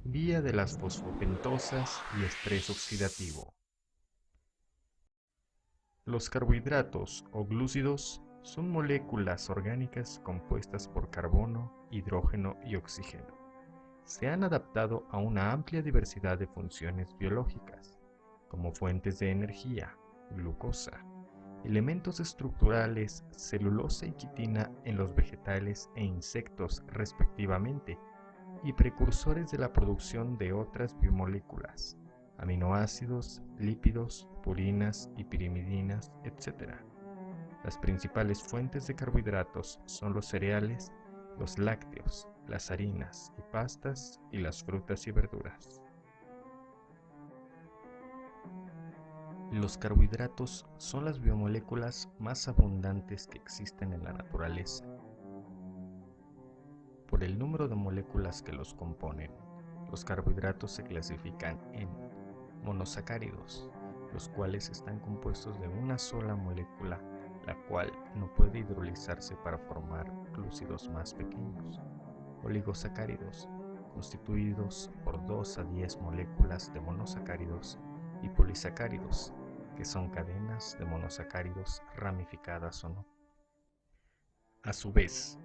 Vía de las fosfopentosas y estrés oxidativo. Los carbohidratos o glúcidos son moléculas orgánicas compuestas por carbono, hidrógeno y oxígeno. Se han adaptado a una amplia diversidad de funciones biológicas, como fuentes de energía, glucosa, elementos estructurales, celulosa y quitina en los vegetales e insectos respectivamente, y precursores de la producción de otras biomoléculas, aminoácidos, lípidos, purinas y pirimidinas, etc. Las principales fuentes de carbohidratos son los cereales, los lácteos, las harinas y pastas y las frutas y verduras. Los carbohidratos son las biomoléculas más abundantes que existen en la naturaleza. Por el número de moléculas que los componen, los carbohidratos se clasifican en monosacáridos, los cuales están compuestos de una sola molécula, la cual no puede hidrolizarse para formar glúcidos más pequeños. Oligosacáridos, constituidos por 2 a 10 moléculas de monosacáridos, y polisacáridos, que son cadenas de monosacáridos ramificadas o no. A su vez,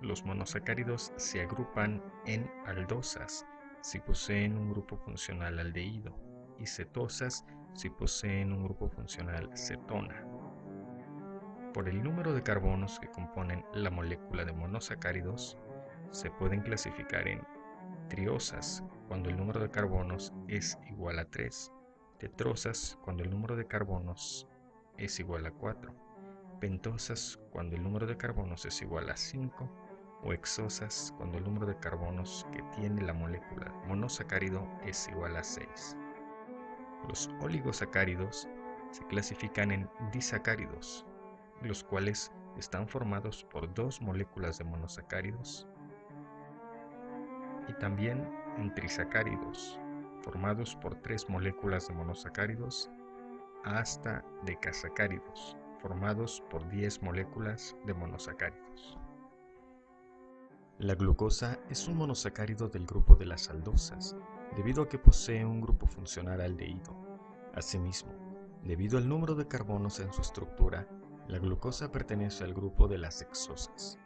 los monosacáridos se agrupan en aldosas si poseen un grupo funcional aldehído y cetosas si poseen un grupo funcional cetona. Por el número de carbonos que componen la molécula de monosacáridos, se pueden clasificar en triosas cuando el número de carbonos es igual a 3, tetrosas cuando el número de carbonos es igual a 4, pentosas cuando el número de carbonos es igual a 5, o hexosas cuando el número de carbonos que tiene la molécula monosacárido es igual a 6. Los oligosacáridos se clasifican en disacáridos, los cuales están formados por 2 moléculas de monosacáridos, y también en trisacáridos, formados por 3 moléculas de monosacáridos, hasta decasacáridos, formados por 10 moléculas de monosacáridos. La glucosa es un monosacárido del grupo de las aldosas, debido a que posee un grupo funcional aldehído. Asimismo, debido al número de carbonos en su estructura, la glucosa pertenece al grupo de las hexosas.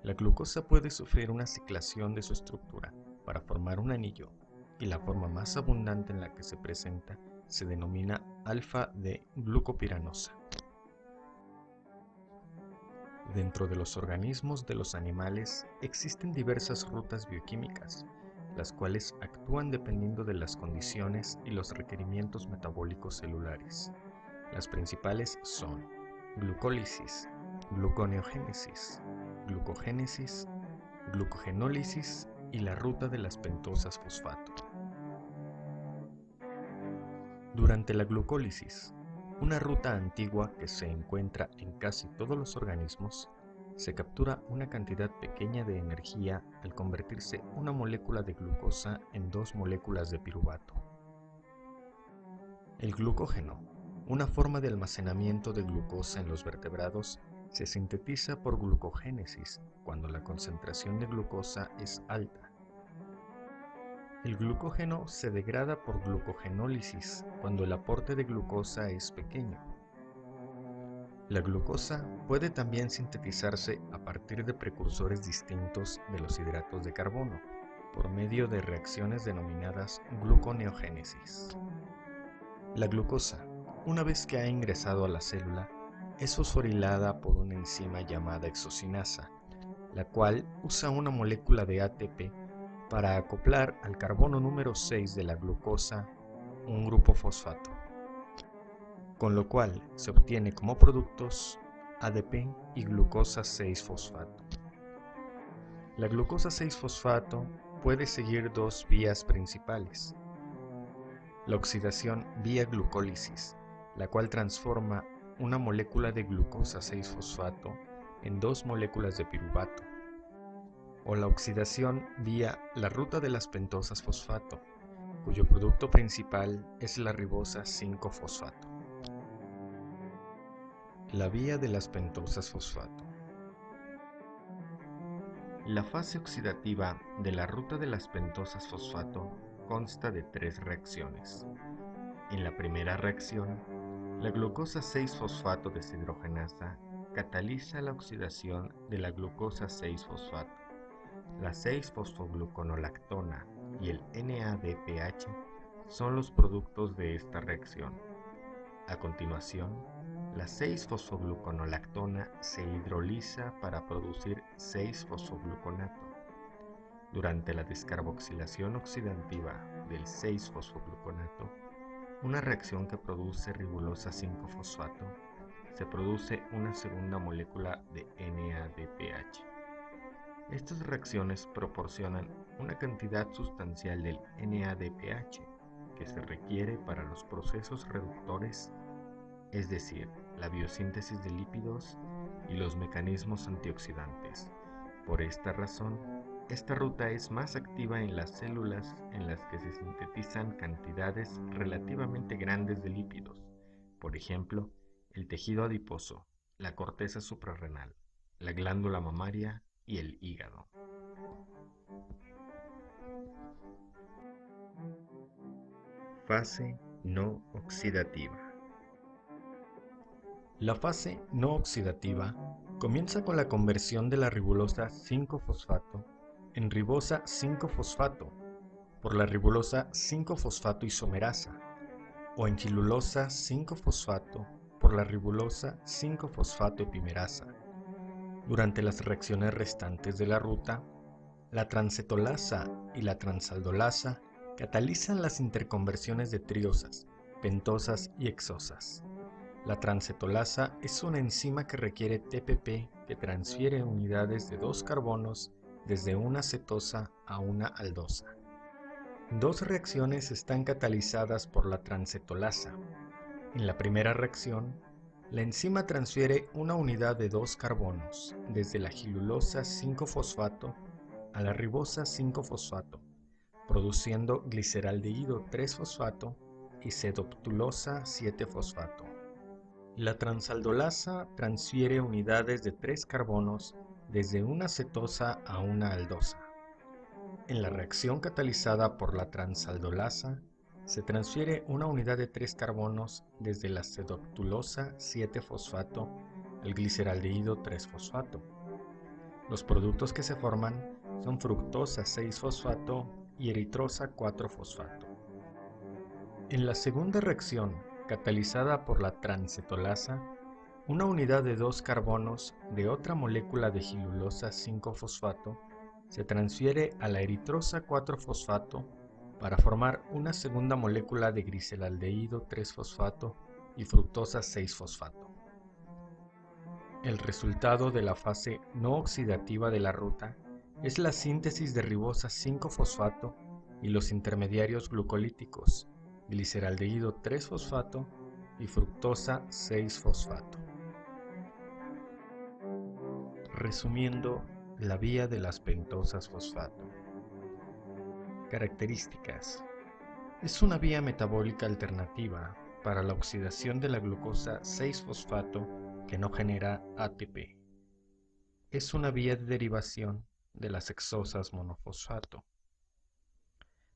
La glucosa puede sufrir una ciclación de su estructura para formar un anillo, y la forma más abundante en la que se presenta se denomina alfa-D-glucopiranosa. Dentro de los organismos de los animales existen diversas rutas bioquímicas, las cuales actúan dependiendo de las condiciones y los requerimientos metabólicos celulares. Las principales son glucólisis, gluconeogénesis, glucogénesis, glucogenólisis y la ruta de las pentosas fosfato. Durante la glucólisis, una ruta antigua que se encuentra en casi todos los organismos, se captura una cantidad pequeña de energía al convertirse una molécula de glucosa en 2 moléculas de piruvato. El glucógeno, una forma de almacenamiento de glucosa en los vertebrados, se sintetiza por glucogénesis cuando la concentración de glucosa es alta. El glucógeno se degrada por glucogenólisis cuando el aporte de glucosa es pequeño. La glucosa puede también sintetizarse a partir de precursores distintos de los hidratos de carbono, por medio de reacciones denominadas gluconeogénesis. La glucosa, una vez que ha ingresado a la célula, es fosforilada por una enzima llamada exocinasa, la cual usa una molécula de ATP para acoplar al carbono número 6 de la glucosa un grupo fosfato, con lo cual se obtiene como productos ADP y glucosa 6-fosfato. La glucosa 6-fosfato puede seguir 2 vías principales. La oxidación vía glucólisis, la cual transforma una molécula de glucosa 6-fosfato en 2 moléculas de piruvato, o la oxidación vía la ruta de las pentosas fosfato, cuyo producto principal es la ribosa 5-fosfato. La vía de las pentosas fosfato. La fase oxidativa de la ruta de las pentosas fosfato consta de 3 reacciones. En la primera reacción, la glucosa 6-fosfato deshidrogenasa cataliza la oxidación de la glucosa 6-fosfato. La 6-fosfogluconolactona y el NADPH son los productos de esta reacción. A continuación, la 6-fosfogluconolactona se hidroliza para producir 6-fosfogluconato. Durante la descarboxilación oxidativa del 6-fosfogluconato, una reacción que produce ribulosa 5-fosfato, se produce una segunda molécula de NADPH. Estas reacciones proporcionan una cantidad sustancial del NADPH que se requiere para los procesos reductores, es decir, la biosíntesis de lípidos y los mecanismos antioxidantes. Por esta razón, esta ruta es más activa en las células en las que se sintetizan cantidades relativamente grandes de lípidos, por ejemplo, el tejido adiposo, la corteza suprarrenal, la glándula mamaria y el hígado. Fase no oxidativa. La fase no oxidativa comienza con la conversión de la ribulosa 5-fosfato en ribosa 5-fosfato por la ribulosa 5-fosfato isomerasa o en gilulosa 5-fosfato por la ribulosa 5-fosfato epimerasa. Durante las reacciones restantes de la ruta, la transcetolasa y la transaldolasa catalizan las interconversiones de triosas, pentosas y hexosas. La transcetolasa es una enzima que requiere TPP que transfiere unidades de 2 carbonos desde una cetosa a una aldosa. 2 reacciones están catalizadas por la transcetolasa. En la primera reacción, la enzima transfiere una unidad de 2 carbonos desde la gilulosa 5-fosfato a la ribosa 5-fosfato, produciendo gliceraldehído 3-fosfato y cedoptulosa 7-fosfato. La transaldolasa transfiere unidades de 3 carbonos desde una cetosa a una aldosa. En la reacción catalizada por la transaldolasa, se transfiere una unidad de 3 carbonos desde la cedoptulosa 7-fosfato al gliceraldehído 3-fosfato. Los productos que se forman son fructosa 6-fosfato y eritrosa 4-fosfato. En la segunda reacción, catalizada por la transcetolasa, una unidad de 2 carbonos de otra molécula de gilulosa 5-fosfato se transfiere a la eritrosa 4-fosfato para formar una segunda molécula de gliceraldehído 3-fosfato y fructosa 6-fosfato. El resultado de la fase no oxidativa de la ruta es la síntesis de ribosa 5-fosfato y los intermediarios glucolíticos, gliceraldehído 3-fosfato y fructosa 6-fosfato. Resumiendo, la vía de las pentosas fosfato. Características. Es una vía metabólica alternativa para la oxidación de la glucosa 6-fosfato que no genera ATP. Es una vía de derivación de las hexosas monofosfato.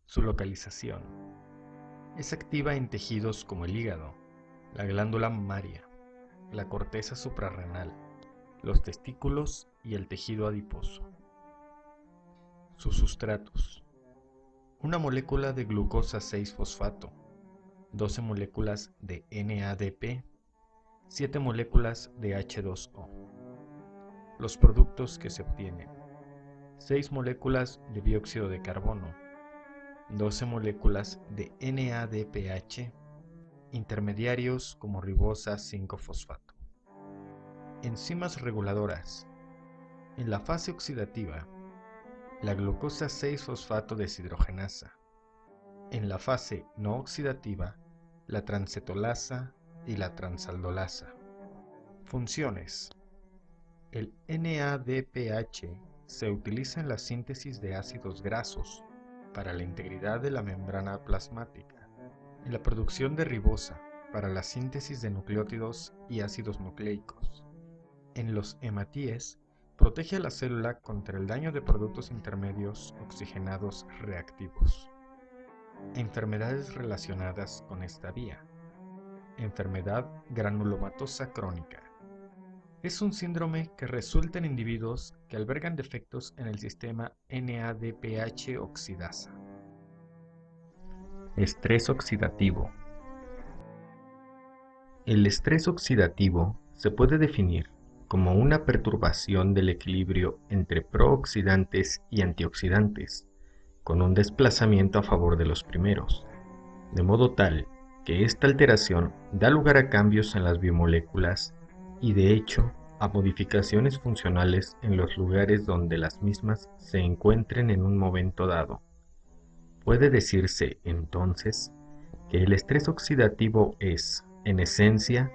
Su localización. Es activa en tejidos como el hígado, la glándula mamaria, la corteza suprarrenal, los testículos y el tejido adiposo. Sus sustratos. Una molécula de glucosa 6-fosfato, 12 moléculas de NADP, 7 moléculas de H2O. Los productos que se obtienen: 6 moléculas de dióxido de carbono, 12 moléculas de NADPH, intermediarios como ribosa 5-fosfato. Enzimas reguladoras. En la fase oxidativa, la glucosa 6-fosfato deshidrogenasa. En la fase no oxidativa, la transcetolasa y la transaldolasa. Funciones. El NADPH se utiliza en la síntesis de ácidos grasos para la integridad de la membrana plasmática, en la producción de ribosa para la síntesis de nucleótidos y ácidos nucleicos, en los hematíes Protege a la célula contra el daño de productos intermedios oxigenados reactivos. Enfermedades relacionadas con esta vía. Enfermedad granulomatosa crónica. Es un síndrome que resulta en individuos que albergan defectos en el sistema NADPH oxidasa. Estrés oxidativo. El estrés oxidativo se puede definir como una perturbación del equilibrio entre prooxidantes y antioxidantes, con un desplazamiento a favor de los primeros, de modo tal que esta alteración da lugar a cambios en las biomoléculas y de hecho a modificaciones funcionales en los lugares donde las mismas se encuentren en un momento dado. Puede decirse, entonces, que el estrés oxidativo es, en esencia,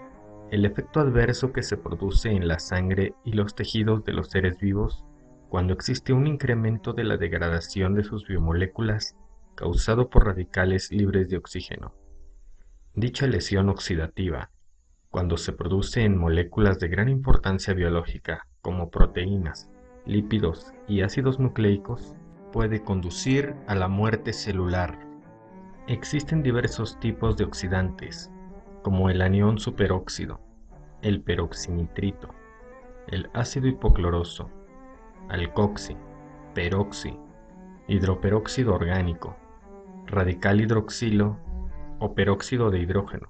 el efecto adverso que se produce en la sangre y los tejidos de los seres vivos cuando existe un incremento de la degradación de sus biomoléculas causado por radicales libres de oxígeno. Dicha lesión oxidativa, cuando se produce en moléculas de gran importancia biológica como proteínas, lípidos y ácidos nucleicos, puede conducir a la muerte celular. Existen diversos tipos de oxidantes, como el anión superóxido, el peroxinitrito, el ácido hipocloroso, alcoxi, peroxi, hidroperóxido orgánico, radical hidroxilo o peróxido de hidrógeno.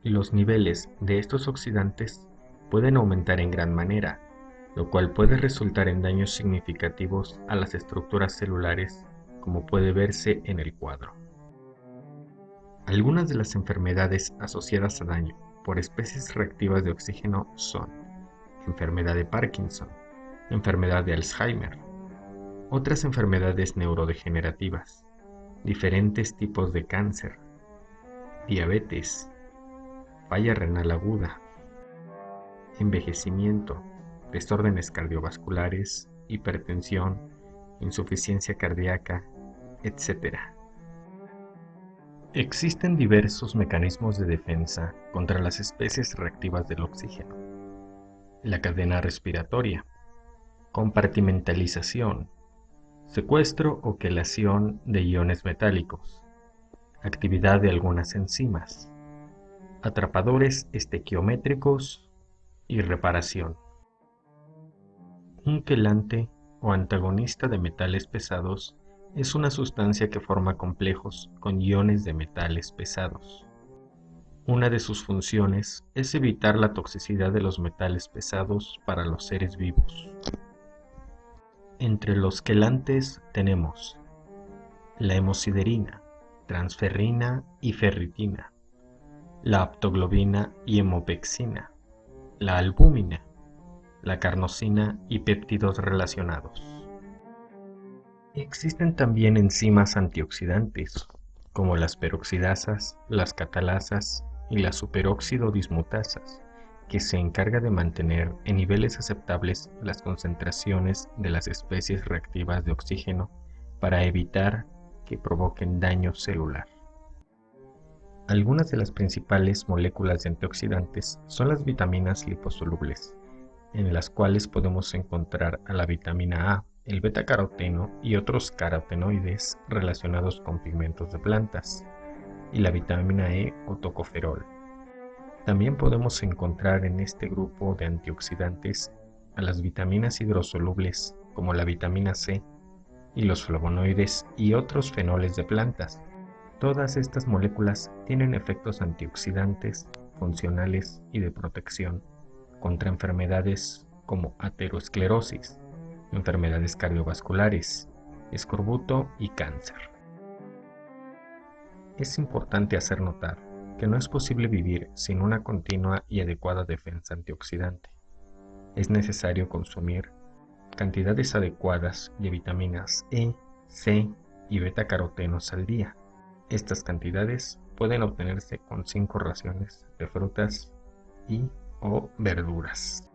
Los niveles de estos oxidantes pueden aumentar en gran manera, lo cual puede resultar en daños significativos a las estructuras celulares, como puede verse en el cuadro. Algunas de las enfermedades asociadas a daño por especies reactivas de oxígeno son enfermedad de Parkinson, enfermedad de Alzheimer, otras enfermedades neurodegenerativas, diferentes tipos de cáncer, diabetes, falla renal aguda, envejecimiento, desórdenes cardiovasculares, hipertensión, insuficiencia cardíaca, etc. Existen diversos mecanismos de defensa contra las especies reactivas del oxígeno. La cadena respiratoria, compartimentalización, secuestro o quelación de iones metálicos, actividad de algunas enzimas, atrapadores estequiométricos y reparación. Un quelante o antagonista de metales pesados es una sustancia que forma complejos con iones de metales pesados. Una de sus funciones es evitar la toxicidad de los metales pesados para los seres vivos. Entre los quelantes tenemos la hemosiderina, transferrina y ferritina, la aptoglobina y hemopexina, la albúmina, la carnosina y péptidos relacionados. Existen también enzimas antioxidantes, como las peroxidasas, las catalasas y las superóxido dismutasas, que se encarga de mantener en niveles aceptables las concentraciones de las especies reactivas de oxígeno para evitar que provoquen daño celular. Algunas de las principales moléculas de antioxidantes son las vitaminas liposolubles, en las cuales podemos encontrar a la vitamina A, el betacaroteno y otros carotenoides relacionados con pigmentos de plantas, y la vitamina E o tocoferol. También podemos encontrar en este grupo de antioxidantes a las vitaminas hidrosolubles como la vitamina C y los flavonoides y otros fenoles de plantas. Todas estas moléculas tienen efectos antioxidantes, funcionales y de protección contra enfermedades como aterosclerosis, enfermedades cardiovasculares, escorbuto y cáncer. Es importante hacer notar que no es posible vivir sin una continua y adecuada defensa antioxidante. Es necesario consumir cantidades adecuadas de vitaminas E, C y betacarotenos al día. Estas cantidades pueden obtenerse con 5 raciones de frutas y o verduras.